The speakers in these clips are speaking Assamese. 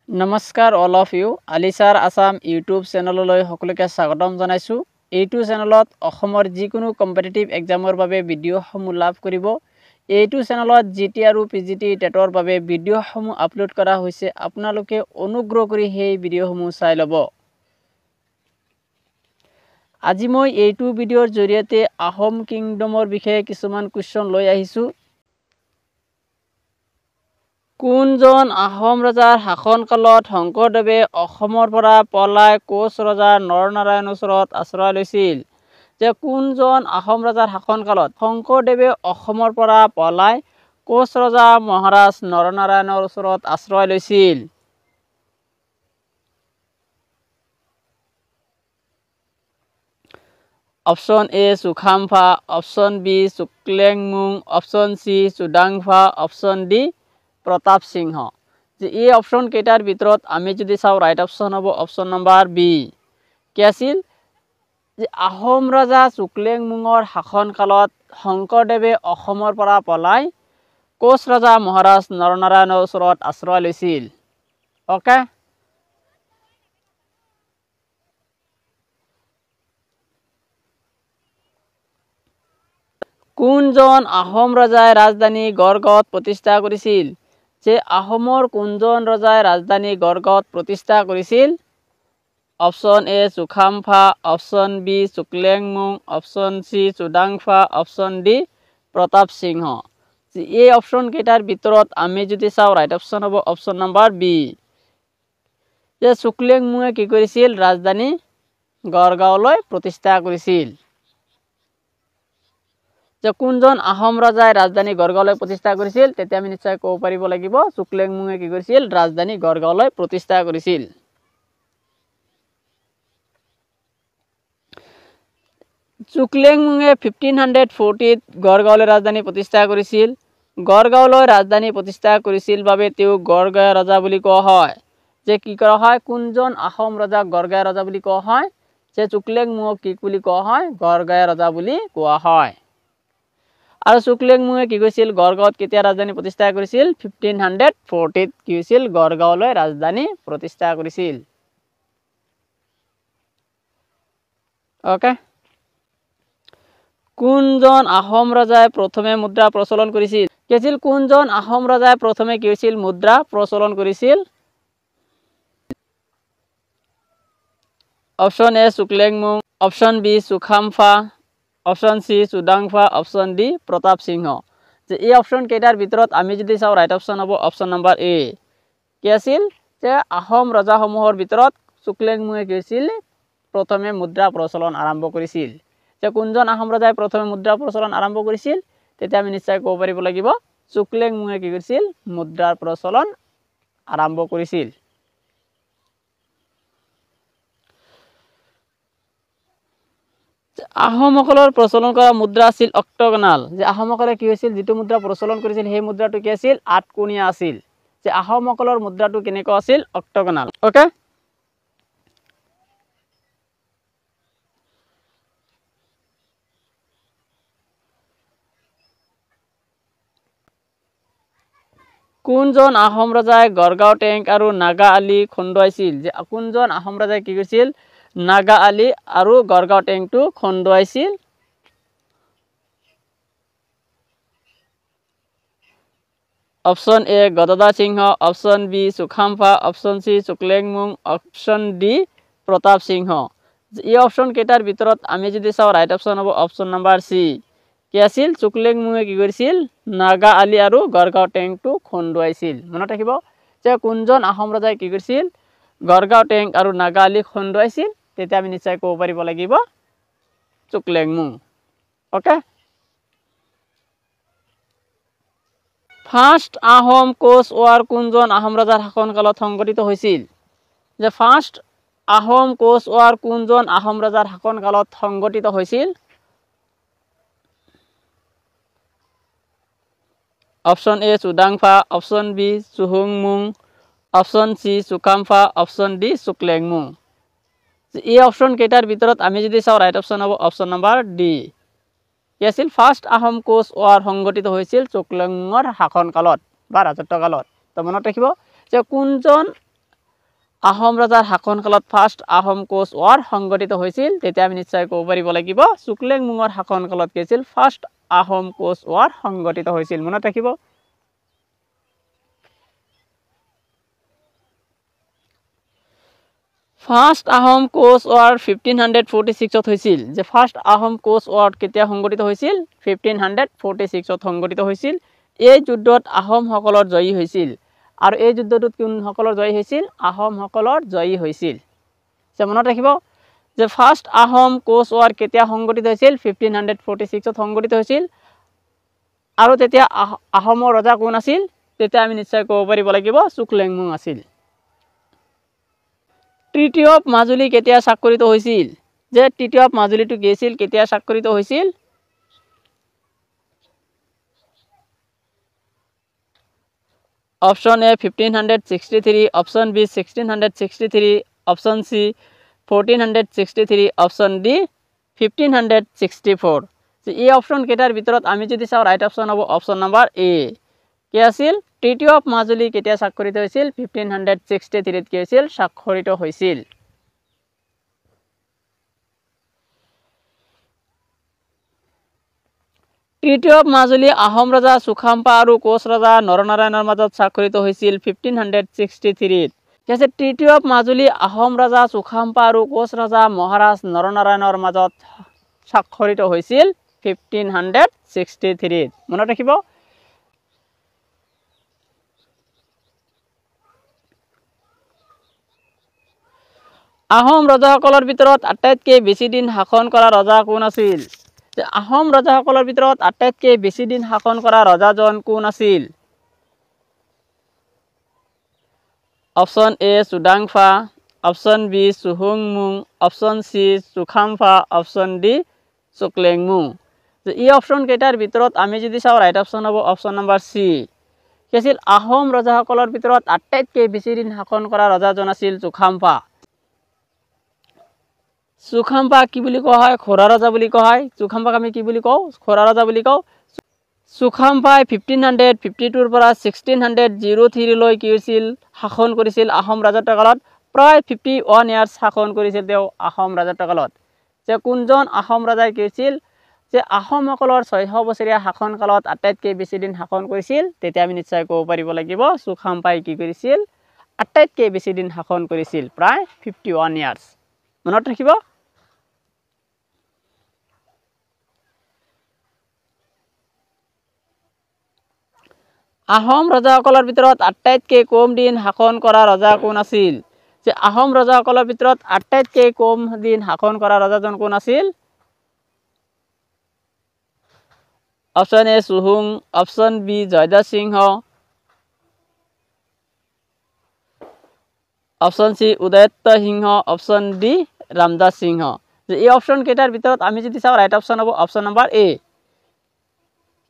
নমস্কাৰ অল অফ ইউ আলিচাৰ আসাম ইউটিউব চেনেললৈ সকলোকে স্বাগতম জনাইছো। এইটো চেনেলত অসমৰ যিকোনো কম্পিটিটিভ এক্সামৰ বাবে ভিডিঅ'সমূহ লাভ কৰিব। এইটো চেনেলত জিটি আৰু পিজিটি টেটৰ বাবে ভিডিঅ'সমূহ আপলোড কৰা হৈছে। আপোনালোকে অনুগ্ৰহ কৰি সেই ভিডিঅ'সমূহ চাই ল'ব। আজি মই এইটো ভিডিঅ'ৰ জৰিয়তে আহোম কিংডমৰ বিষয়ে কিছুমান কুৱেশ্যন লৈ আহিছো। কোনজন আহোম ৰজাৰ শাসনকালত শংকৰদেৱে অসমৰ পৰা পলাই কোচ ৰজা নৰনাৰায়ণৰ ওচৰত আশ্ৰয় লৈছিল? যে কোনজন আহোম ৰজাৰ শাসনকালত শংকৰদেৱে অসমৰ পৰা পলাই কোচ ৰজা মহাৰাজ নৰনাৰায়ণৰ ওচৰত আশ্ৰয় লৈছিল? Option A Sukaphaa, option B Suklenmung, option C Sudangphaa, option D Pratap Singha. যে এই অপশ্যন কেইটাৰ ভিতৰত আমি যদি চাওঁ ৰাইট অপশ্যন হ'ব অপশ্যন নম্বৰ বি। কি আছিল? যে আহোম ৰজা চুক্লেংমুঙৰ শাসনকালত শংকৰদেৱে অসমৰ পৰা পলাই কোচ ৰজা মহাৰাজ নৰনাৰায়ণৰ ওচৰত আশ্ৰয় লৈছিল। অ'কে, কোনজন আহোম ৰজাই ৰাজধানী গড়গাঁৱত প্ৰতিষ্ঠা কৰিছিল? যে আহোমৰ কোনজন ৰজাই ৰাজধানী গড়গাঁৱত প্ৰতিষ্ঠা কৰিছিল? Option A Sukaphaa, option B Suklenmung, option C Sudangphaa, option D Pratap Singha. এই অপশ্যন কেইটাৰ ভিতৰত আমি যদি চাওঁ ৰাইট অপশ্যন হ'ব অপশ্যন নম্বৰ বি। যে চুক্লেংমুঙে কি কৰিছিল? ৰাজধানী গড়গাঁৱলৈ প্ৰতিষ্ঠা কৰিছিল। যে কোনজন আহোম ৰজাই ৰাজধানী গড়গাঁৱলৈ প্ৰতিষ্ঠা কৰিছিল? তেতিয়া আমি নিশ্চয় ক'ব পাৰিব লাগিব চুক্লেংমুঙে কি কৰিছিল? ৰাজধানী গড়গাঁৱলৈ প্ৰতিষ্ঠা কৰিছিল। চুক্লেংমুঙে 1540 গড়গাঁৱলৈ ৰাজধানী প্ৰতিষ্ঠা কৰিছিল। গড়গাঁৱলৈ ৰাজধানী প্ৰতিষ্ঠা কৰিছিল বাবে তেওঁ গড়গঞা ৰজা বুলি কোৱা হয়। যে কি কৰা হয়? কোনজন আহোম ৰজাক গড়গঞা ৰজা বুলি কোৱা হয়? যে চুক্লেংমুঙক কি বুলি কোৱা হয়? গড়গঞা ৰজা বুলি কোৱা হয়। আৰু চুক্লেংমুঙে কি কৈছিল? গড়গাঁৱত কেতিয়া ৰাজধানী প্ৰতিষ্ঠা কৰিছিল? 1540 কি হৈছিল? গড়গাঁৱলৈ ৰাজধানী প্ৰতিষ্ঠা কৰিছিল। অ'কে, কোনজন আহোম ৰজাই প্ৰথমে মুদ্ৰা প্ৰচলন কৰিছিল? কি আছিল? কোনজন আহোম ৰজাই প্ৰথমে কি হৈছিল? মুদ্ৰা প্ৰচলন কৰিছিল? Option A Suklenmung, option B Sukaphaa, option C Sudangphaa, option D Pratap Singha. যে এই অপশ্যন কেইটাৰ ভিতৰত আমি যদি চাওঁ ৰাইট অপশ্যন হ'ব অপশ্যন নম্বৰ এ। কি আছিল? যে আহোম ৰজাসমূহৰ ভিতৰত চুক্লেংমুঙে কি হৈছিল? প্ৰথমে মুদ্ৰা প্ৰচলন আৰম্ভ কৰিছিল। যে কোনজন আহোম ৰজাই প্ৰথমে মুদ্ৰা প্ৰচলন আৰম্ভ কৰিছিল? তেতিয়া আমি নিশ্চয় ক'ব পাৰিব লাগিব চুক্লেংমুঙে কি কৰিছিল? মুদ্ৰাৰ প্ৰচলন আৰম্ভ কৰিছিল। আহোমসকলৰ প্ৰচলন কৰা মুদ্ৰা আছিল অক্টোগনাল। যে আহোমসকলে কি হৈছিল? যিটো মুদ্ৰা প্ৰচলন কৰিছিল সেই মুদ্ৰাটো কি আছিল? আঠকোণীয়া আছিল। যে আহোমসকলৰ মুদ্ৰাটো কেনেকুৱা আছিল? অক্টোগনাল। অ'কে, কোনজন আহোম ৰজাই গড়গাঁও টেংক আৰু নাগা আলি খন্দুৱাইছিল? যে কোনজন আহোম ৰজাই কি কৰিছিল? নাগা আলি আৰু গড়গাঁও টেংকটো খন্দুৱাইছিল? Option A Gadadhar Singha, option B Sukaphaa, option C Suklenmung, option D Pratap Singha. এই অপশ্যন কেইটাৰ ভিতৰত আমি যদি চাওঁ ৰাইট অপশ্যন হ'ব অপশ্যন নম্বৰ চি। কি আছিল? চুক্লেংমুঙে কি কৰিছিল? নাগা আলি আৰু গড়গাঁও টেংকটো খন্দুৱাইছিল। মনত ৰাখিব যে কোনজন আহোম ৰজাই কি কৰিছিল? গড়গাঁও টেংক আৰু নাগা আলি খন্দুৱাইছিল? তেতিয়া আমি নিশ্চয় ক'ব পাৰিব লাগিব Suklenmung. Okay, first Ahom Koch war কোনজন আহোম ৰজাৰ শাসনকালত সংঘটিত হৈছিল? যে ফাৰ্ষ্ট আহোম কোচ ৱাৰ কোনজন আহোম ৰজাৰ শাসনকালত সংঘটিত হৈছিল? Option A Sudangphaa, option B চুহুংমুং, option C Sukaphaa, option D Suklenmung. এই অপশ্যন কেইটাৰ ভিতৰত আমি যদি চাওঁ ৰাইট অপশ্যন হ'ব অপশ্যন নম্বৰ ডি। কি আছিল? ফাৰ্ষ্ট আহোম কোচ ৱাৰ সংঘটিত হৈছিল চুক্লেংমুঙৰ শাসনকালত বা ৰাজত্বকালত। তো মনত ৰাখিব যে কোনজন আহোম ৰজাৰ শাসনকালত ফাৰ্ষ্ট আহোম কোচ ৱাৰ সংগঠিত হৈছিল তেতিয়া আমি নিশ্চয় ক'ব পাৰিব লাগিব চুকলেংমুঙৰ শাসনকালত কি হৈছিল ফাৰ্ষ্ট আহোম কোচ ৱাৰ সংগঠিত হৈছিল মনত ৰাখিব ফাৰ্ষ্ট আহোম কোচ ৱাৰ 1546 ত হৈছিল যে ফাৰ্ষ্ট আহোম কোচ ৱাৰ কেতিয়া সংগঠিত হৈছিল 1546 ত সংগঠিত হৈছিল এই যুদ্ধত আহোম সকলৰ জয়ী হৈছিল আৰু এই যুদ্ধটোত কোন সকলৰ জয়ী হৈছিল আহোম সকলৰ জয়ী হৈছিল যে মনত ৰাখিব যে ফাৰ্ষ্ট আহোম কোচ ৱাৰ কেতিয়া সংগঠিত হৈছিল 1546 ত সংগঠিত হৈছিল আৰু তেতিয়া আহোমৰ ৰজা কোন আছিল তেতিয়া আমি নিশ্চয় ক'ব পাৰিব লাগিব চুকলেংমুং আছিল ট্ৰিটি অফ মাজুলী কেতিয়া স্বাক্ষৰিত হৈছিল যে ট্ৰিটি অফ মাজুলীটো কি আছিল কেতিয়া স্বাক্ষৰিত হৈছিল option A 1563 option B 1663 option C 1463 option D 1564 যে এই অপশন কেটাৰ ভিতৰত আমি যদি চাও ৰাইট অপশন হ'ব অপশন নাম্বাৰ এ কি আছিল ট্ৰিটি অফ মাজুলী কেতিয়া স্বাক্ষৰিত হৈছিল 1563 ত কি হৈছিল স্বাক্ষৰিত হৈছিল ট্ৰিটি অফ মাজুলী আহোম ৰজা সুখাম্পা আৰু কোচ ৰজা নৰনাৰায়ণৰ মাজত স্বাক্ষৰিত হৈছিল 1563 ত আছে ট্ৰিটি অফ মাজুলী আহোম ৰজা সুখাম্পা আৰু কোচ ৰজা মহাৰাজ নৰনাৰায়ণৰ মাজত স্বাক্ষৰিত হৈছিল 1563 মনত ৰাখিব আহোম ৰজাসকলৰ ভিতৰত আটাইতকৈ বেছি দিন শাসন কৰা ৰজা কোন আছিল আহোম ৰজাসকলৰ ভিতৰত আটাইতকৈ বেছি দিন শাসন কৰা ৰজাজন কোন আছিল option A Sudangphaa option B চুহুংমুং option C Sukhaamphaa option D Suklenmung এই অপশন কেইটাৰ ভিতৰত আমি যদি চাও ৰাইট অপশন হ'ব অপশন নাম্বাৰ সি কি আছিল আহোম ৰজাসকলৰ ভিতৰত আটাইতকৈ বেছি দিন শাসন কৰা ৰজাজন আছিল চুখাম্পা চুখাম্পা কি বুলি কোৱা হয় খোৰা ৰজা বুলি কোৱা হয় চুখাম্পাক আমি কি বুলি কওঁ খোৰা ৰজা বুলি কওঁ চুখাম্পাই 1552 ৰ পৰা 1603 লৈ কি হৈছিল শাসন কৰিছিল আহোম ৰাজত্বকালত প্ৰায় 51 ইয়াৰ্স শাসন কৰিছিল তেওঁ আহোম ৰাজত্বকালত যে কোনজন আহোম ৰাজাই কি হৈছিল যে আহোমসকলৰ 600 বছৰীয়া শাসনকালত আটাইতকৈ বেছি দিন শাসন কৰিছিল তেতিয়া আমি নিশ্চয় ক'ব পাৰিব লাগিব চুখাম্পাই কি কৰিছিল আটাইতকৈ বেছি দিন শাসন কৰিছিল প্ৰায় 51 ইয়াৰ্স মনত ৰাখিব আহোম ৰজাসকলৰ ভিতৰত আটাইতকৈ কম দিন শাসন কৰা ৰজা কোন আছিল যে আহোম ৰজাসকলৰ ভিতৰত আটাইতকৈ কম দিন শাসন কৰা ৰজাজন কোন আছিল option A Suhung option B Jaydas Singha option C Udayaditya Singha option D Ramdas Singha যে এই অপশন কেইটাৰ ভিতৰত আমি যদি চাও ৰাইট অপশন হ'ব অপশন নাম্বাৰ এ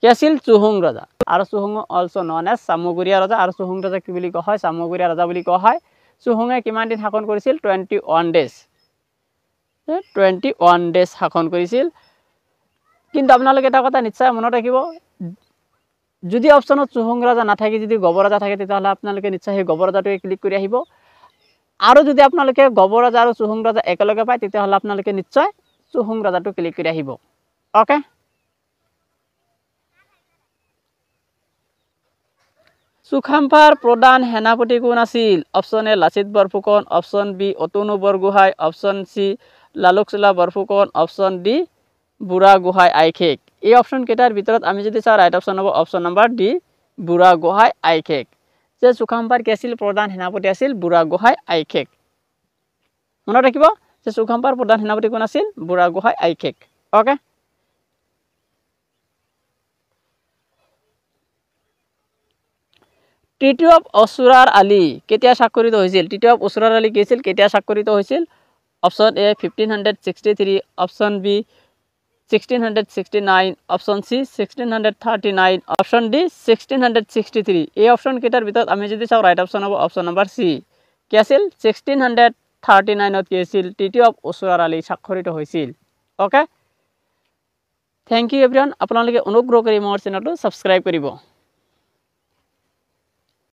কি আছিল চুহুং ৰজা আৰু Suhung also known as Chamguria ৰজা আৰু চুহুং ৰজা কি বুলি কোৱা হয় চামগুৰিয়া ৰজা বুলি কোৱা হয় চুহুঙে কিমান দিন শাসন কৰিছিল 21 ডেজ 21 ডেজ শাসন কৰিছিল কিন্তু আপোনালোকে এটা কথা নিশ্চয় মনত ৰাখিব যদি অপশনত চুহুং ৰজা নাথাকে যদি গবৰ ৰজা থাকে তেতিয়াহ'লে আপোনালোকে নিশ্চয় সেই গবৰ ৰজাটোৱে ক্লিক কৰি আহিব আৰু যদি আপোনালোকে গবৰ ৰজা আৰু চুহুং ৰজা একেলগে পায় তেতিয়াহ'লে আপোনালোকে নিশ্চয় চুহুং ৰজাটো ক্লিক কৰি আহিব ওকে চুখাম্পাৰ প্ৰধান সেনাপতি কোন আছিল option A Lachit Borphukan option B Atanu Borgohain option C Laluksola Borphukan option D Burha Gohain আইখেক এই অপশন কেইটাৰ ভিতৰত আমি যদি চাও ৰাইট অপশন হ'ব option number D Burha Gohain আইখেক যে চুখাম্পাৰ কি আছিল প্ৰধান সেনাপতি আছিল বুঢ়া গোহাঁই আইখেক মনত ৰাখিব যে চুখাম্পাৰ প্ৰধান সেনাপতি কোন আছিল Burha Gohain Aikhek okay treaty of Asurar Ali কেতিয়া স্বাক্ষৰিত হৈছিল ট্ৰিটি অফ অসুৰাৰ আলী কি আছিল কেতিয়া স্বাক্ষৰিত হৈছিল option A 1563 option B 1669 option C 1639 option D 1663 এই অপশন কেইটাৰ ভিতৰত আমি যদি চাও ৰাইট অপশন হ'ব অপশন নাম্বাৰ সি কি আছিল 1639 ত কি আছিল ট্ৰিটি অফ অসুৰাৰ আলী স্বাক্ষৰিত হৈছিল ওকে থ্যাংক ইউ এভৰিৱান আপোনালোকে অনুগ্ৰহ কৰি মোৰ চেনেলটো সাবস্ক্ৰাইব কৰিব